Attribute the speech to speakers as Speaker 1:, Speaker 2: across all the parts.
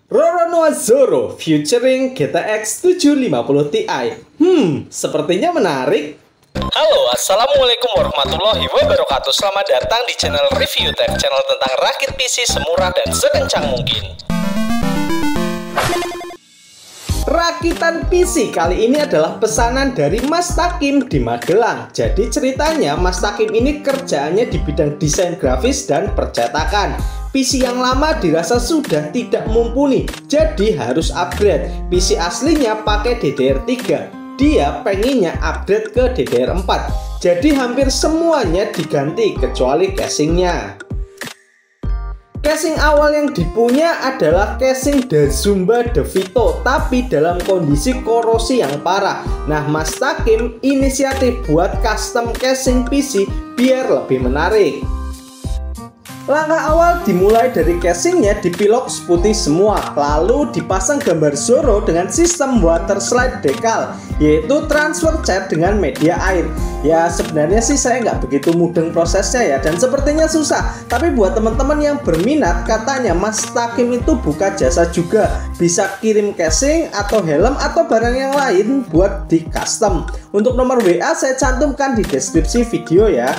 Speaker 1: Roronoa Zoro featuring GTX 750 Ti. Sepertinya menarik.
Speaker 2: Halo, assalamualaikum warahmatullahi wabarakatuh. Selamat datang di channel Review Tech, channel tentang rakit PC semurah dan sekencang mungkin.
Speaker 1: Rakitan PC kali ini adalah pesanan dari Mas Takim di Magelang. Jadi ceritanya Mas Takim ini kerjaannya di bidang desain grafis dan percetakan. PC yang lama dirasa sudah tidak mumpuni, jadi harus upgrade. PC aslinya pakai DDR3. Dia pengennya upgrade ke DDR4. Jadi hampir semuanya diganti kecuali casingnya. Casing awal yang dipunya adalah casing Dazumba DeVito, tapi dalam kondisi korosi yang parah. Nah, Mas Takim inisiatif buat custom casing PC biar lebih menarik. Langkah awal dimulai dari casingnya dipilok putih semua, lalu dipasang gambar Zoro dengan sistem water slide decal, yaitu transfer cat dengan media air. Ya sebenarnya sih saya nggak begitu mudeng prosesnya ya, dan sepertinya susah. Tapi buat teman-teman yang berminat, katanya Mas Takim itu buka jasa juga, bisa kirim casing atau helm atau barang yang lain buat di custom. Untuk nomor WA saya cantumkan di deskripsi video ya.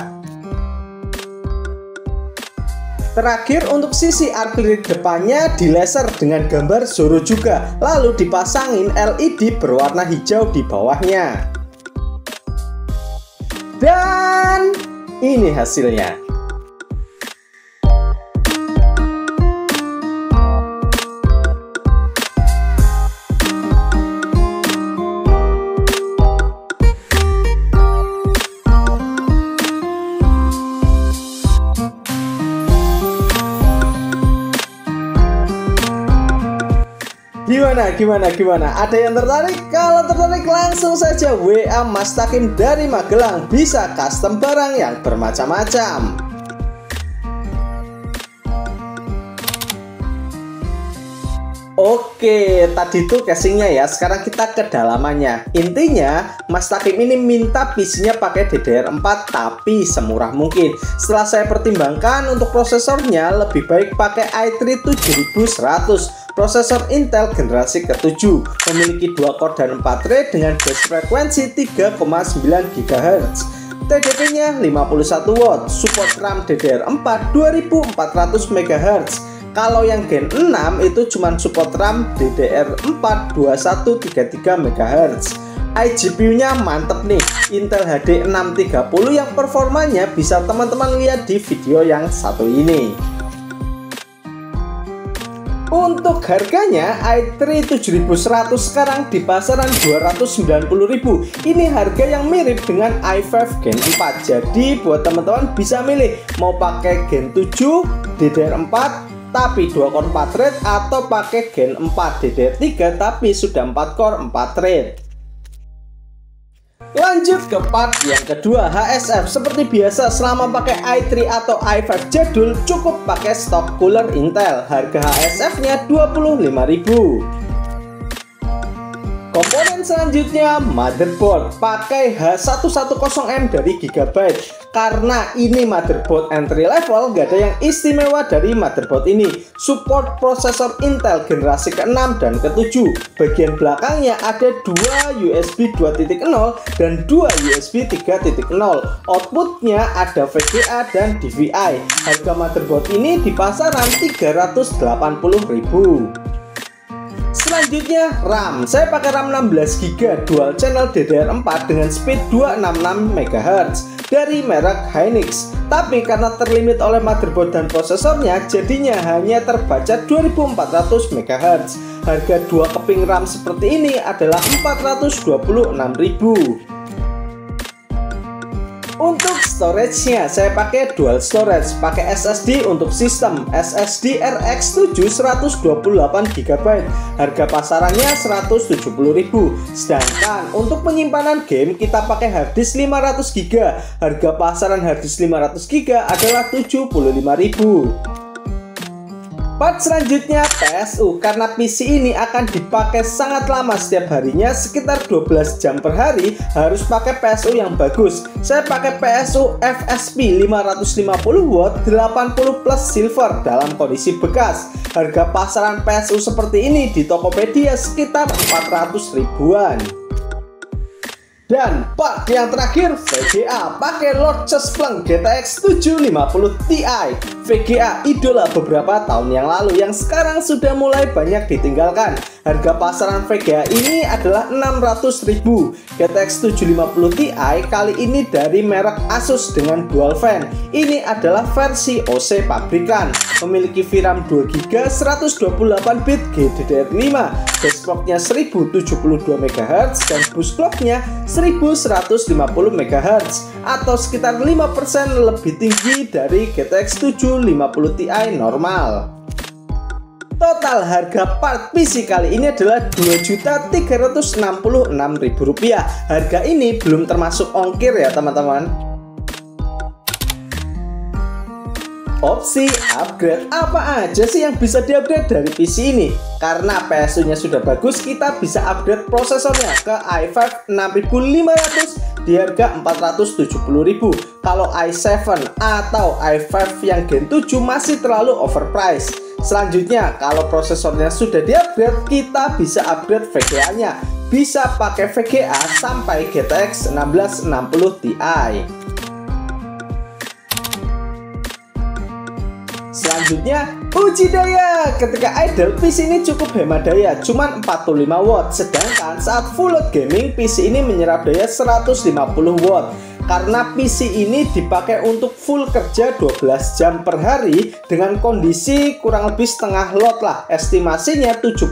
Speaker 1: Terakhir, untuk sisi akrilik depannya dilaser dengan gambar Zoro juga, lalu dipasangin LED berwarna hijau di bawahnya. Dan ini hasilnya. Gimana? Ada yang tertarik? Kalau tertarik langsung saja WA Mas Takim dari Magelang, bisa custom barang yang bermacam-macam. Oke, tadi itu casingnya ya. Sekarang kita ke dalamannya. Intinya, Mas Takim ini minta PC-nya pakai DDR4 tapi semurah mungkin. Setelah saya pertimbangkan, untuk prosesornya lebih baik pakai i3 7100. Prosesor Intel generasi ke-7, memiliki 2 core dan 4 thread dengan base frekuensi 3,9 GHz. TDP-nya 51 watt, support RAM DDR4 2400 MHz. Kalau yang Gen 6 itu cuma support RAM DDR4 2133 MHz. iGPU-nya mantep nih, Intel HD 630 yang performanya bisa teman-teman lihat di video yang satu ini. Untuk harganya, i3 7100 sekarang di pasaran 290.000. Ini harga yang mirip dengan i5 Gen 4. Jadi buat teman-teman bisa milih mau pakai Gen 7 DDR4 tapi 2 core 4 thread, atau pakai Gen 4 DDR3 tapi sudah 4 core 4 thread. Lanjut ke part yang kedua, HSF. Seperti biasa, selama pakai i3 atau i5 jadul cukup pakai stok cooler Intel. Harga HSF-nya 25.000. Komponen selanjutnya motherboard, pakai H110M dari Gigabyte. Karena ini motherboard entry level, gak ada yang istimewa dari motherboard ini. Support prosesor Intel generasi ke-6 dan ke-7. Bagian belakangnya ada 2 USB 2.0 dan 2 USB 3.0. Outputnya ada VGA dan DVI. Harga motherboard ini di pasaran 380.000. Selanjutnya RAM. Saya pakai RAM 16GB dual channel DDR4 dengan speed 266 MHz dari merek Hynix. Tapi karena terlimit oleh motherboard dan prosesornya, jadinya hanya terbaca 2400 MHz. Harga 2 keping RAM seperti ini adalah 426.000. Untuk storage-nya saya pakai dual storage, pakai SSD untuk sistem SSD RX 7 128GB. Harga pasarannya 170.000. Sedangkan untuk penyimpanan game kita pakai harddisk 500GB. Harga pasaran harddisk 500GB adalah 75.000. Part selanjutnya PSU, karena PC ini akan dipakai sangat lama setiap harinya, sekitar 12 jam per hari, harus pakai PSU yang bagus. Saya pakai PSU FSP 550W 80 plus silver dalam kondisi bekas. Harga pasaran PSU seperti ini di Tokopedia sekitar 400 ribuan. Dan part yang terakhir, VGA pakai Lord Chespleng GTX 750 Ti. VGA idola beberapa tahun yang lalu yang sekarang sudah mulai banyak ditinggalkan. Harga pasaran VGA ini adalah 600.000. GTX 750 Ti kali ini dari merek Asus dengan dual fan. Ini adalah versi OC pabrikan. Memiliki VRAM 2GB 128-bit GDDR5. Dashboardnya 1072 MHz dan boost clocknya 1150 MHz atau sekitar 5% lebih tinggi dari GTX 750 Ti normal. Total harga part PC kali ini adalah Rp2.366.000. Harga ini belum termasuk ongkir ya teman-teman. Opsi upgrade, apa aja sih yang bisa diupgrade dari PC ini? Karena PSU-nya sudah bagus, kita bisa upgrade prosesornya ke i5 6500 di harga 470.000. Kalau i7 atau i5 yang Gen 7 masih terlalu overpriced. Selanjutnya, kalau prosesornya sudah di-upgrade, kita bisa upgrade VGA-nya. Bisa pakai VGA sampai GTX 1660 Ti. Selanjutnya, uji daya. Ketika idle, PC ini cukup hemat daya, cuman 45 watt. Sedangkan saat full load gaming, PC ini menyerap daya 150 watt. Karena PC ini dipakai untuk full kerja 12 jam per hari dengan kondisi kurang lebih setengah load lah. Estimasinya 75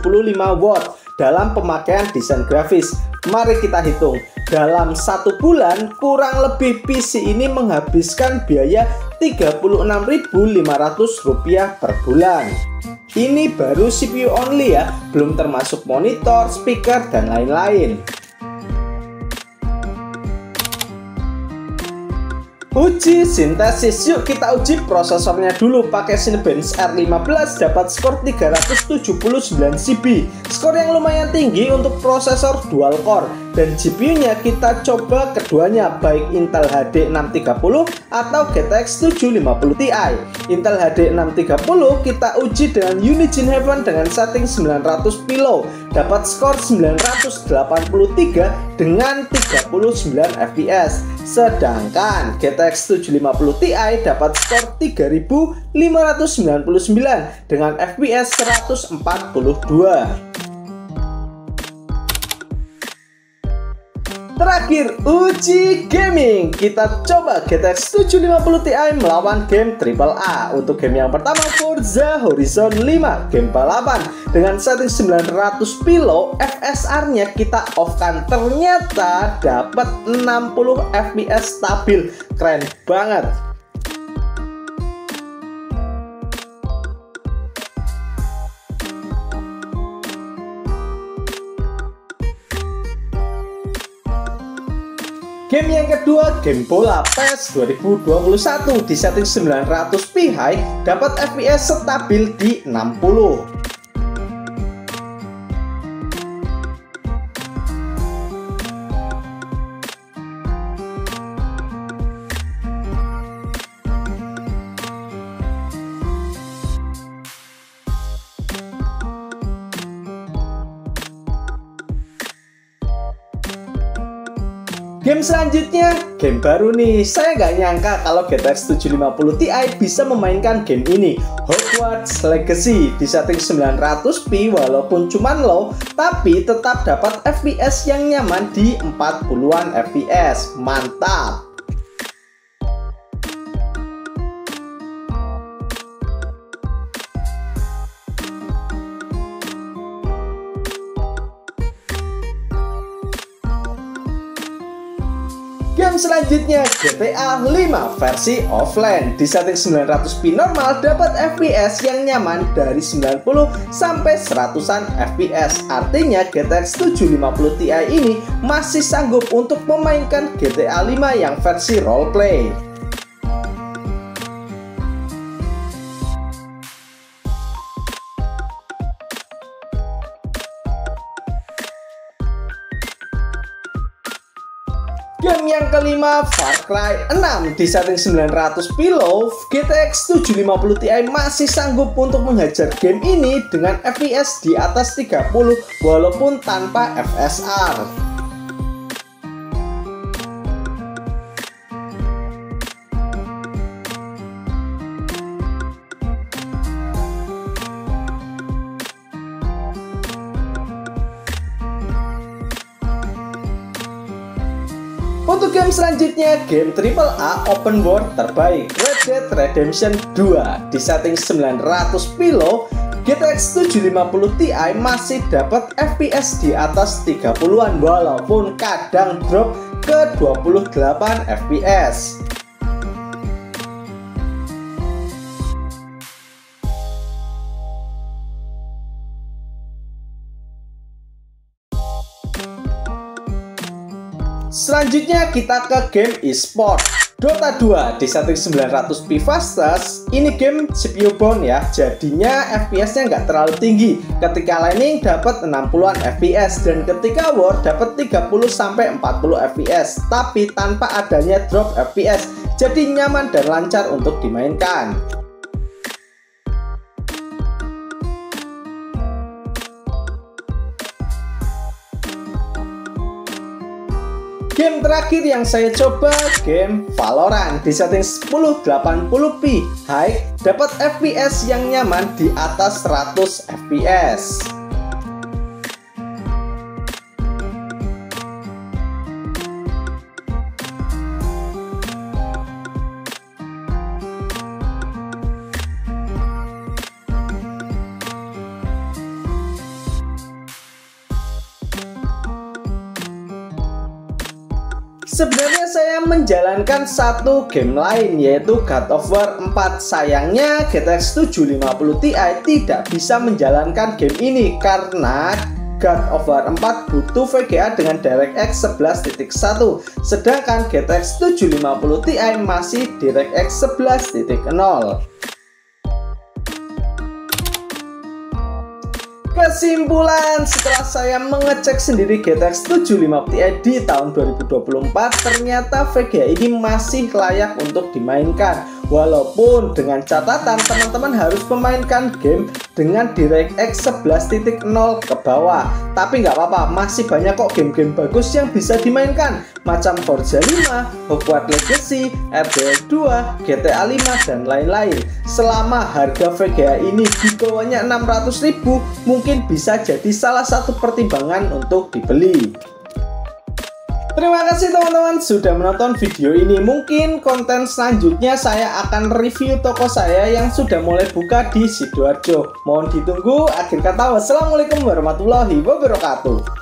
Speaker 1: watt dalam pemakaian desain grafis. Mari kita hitung. Dalam 1 bulan kurang lebih PC ini menghabiskan biaya Rp36.500 per bulan. Ini baru CPU only ya, belum termasuk monitor, speaker, dan lain-lain. Uji sintesis, yuk kita uji prosesornya dulu. Pakai Cinebench R15 dapat skor 379 CP, skor yang lumayan tinggi untuk prosesor dual core. Dan GPU-nya kita coba keduanya, baik Intel HD 630 atau GTX 750 Ti. Intel HD 630 kita uji dengan Unigine Heaven dengan setting 900 Pilo, dapat skor 983 dengan 39 fps. Sedangkan GTX 750 Ti dapat skor 3599 dengan fps 142. Terakhir, uji gaming. Kita coba GTX 750 Ti melawan game AAA. Untuk game yang pertama, Forza Horizon 5, game balapan dengan setting 900 Pilo. FSR-nya kita off-kan, ternyata dapat 60 fps stabil. Keren banget. Game yang kedua, game bola PES 2021 di setting 900p high, dapat fps stabil di 60. Game selanjutnya, game baru nih. Saya nggak nyangka kalau GTX 750 Ti bisa memainkan game ini. Hogwarts Legacy di setting 900p walaupun cuman low, tapi tetap dapat fps yang nyaman di 40-an fps. Mantap! Game selanjutnya, GTA 5 versi offline di setting 900p normal, dapat fps yang nyaman dari 90 sampai 100-an fps. Artinya GTX 750 Ti ini masih sanggup untuk memainkan GTA 5 yang versi roleplay. Game yang kelima, Far Cry 6 di setting 900 pilo, GTX 750 Ti masih sanggup untuk menghajar game ini dengan FPS di atas 30 walaupun tanpa FSR. Untuk game selanjutnya, game AAA open world terbaik Red Dead Redemption 2 di setting 900 pilo, GTX 750 Ti masih dapat FPS di atas 30-an walaupun kadang drop ke 28 FPS. Selanjutnya kita ke game e-sport Dota 2 di setting 900p fastest. Ini game CPU bound ya, jadinya FPS nya nggak terlalu tinggi. Ketika laning dapat 60-an FPS dan ketika war dapat 30-40 FPS, tapi tanpa adanya drop FPS, jadi nyaman dan lancar untuk dimainkan. Game terakhir yang saya coba, game Valorant di setting 1080p high, dapat FPS yang nyaman di atas 100 FPS. Sebenarnya saya menjalankan satu game lain yaitu God of War 4. Sayangnya GTX 750 Ti tidak bisa menjalankan game ini karena God of War 4 butuh VGA dengan DirectX 11.1, sedangkan GTX 750 Ti masih DirectX 11.0. Kesimpulan, setelah saya mengecek sendiri GTX 750 Ti di tahun 2024, ternyata VGA ini masih layak untuk dimainkan. Walaupun dengan catatan teman-teman harus memainkan game dengan DirectX 11.0 ke bawah. Tapi nggak apa-apa, masih banyak kok game-game bagus yang bisa dimainkan, macam Forza 5, Hogwarts Legacy, RDR 2, GTA 5, dan lain-lain. Selama harga VGA ini di bawahnya 600.000, mungkin bisa jadi salah satu pertimbangan untuk dibeli. Terima kasih teman-teman sudah menonton video ini. Mungkin konten selanjutnya saya akan review toko saya yang sudah mulai buka di Sidoarjo. Mohon ditunggu. Akhir kata, wassalamualaikum warahmatullahi wabarakatuh.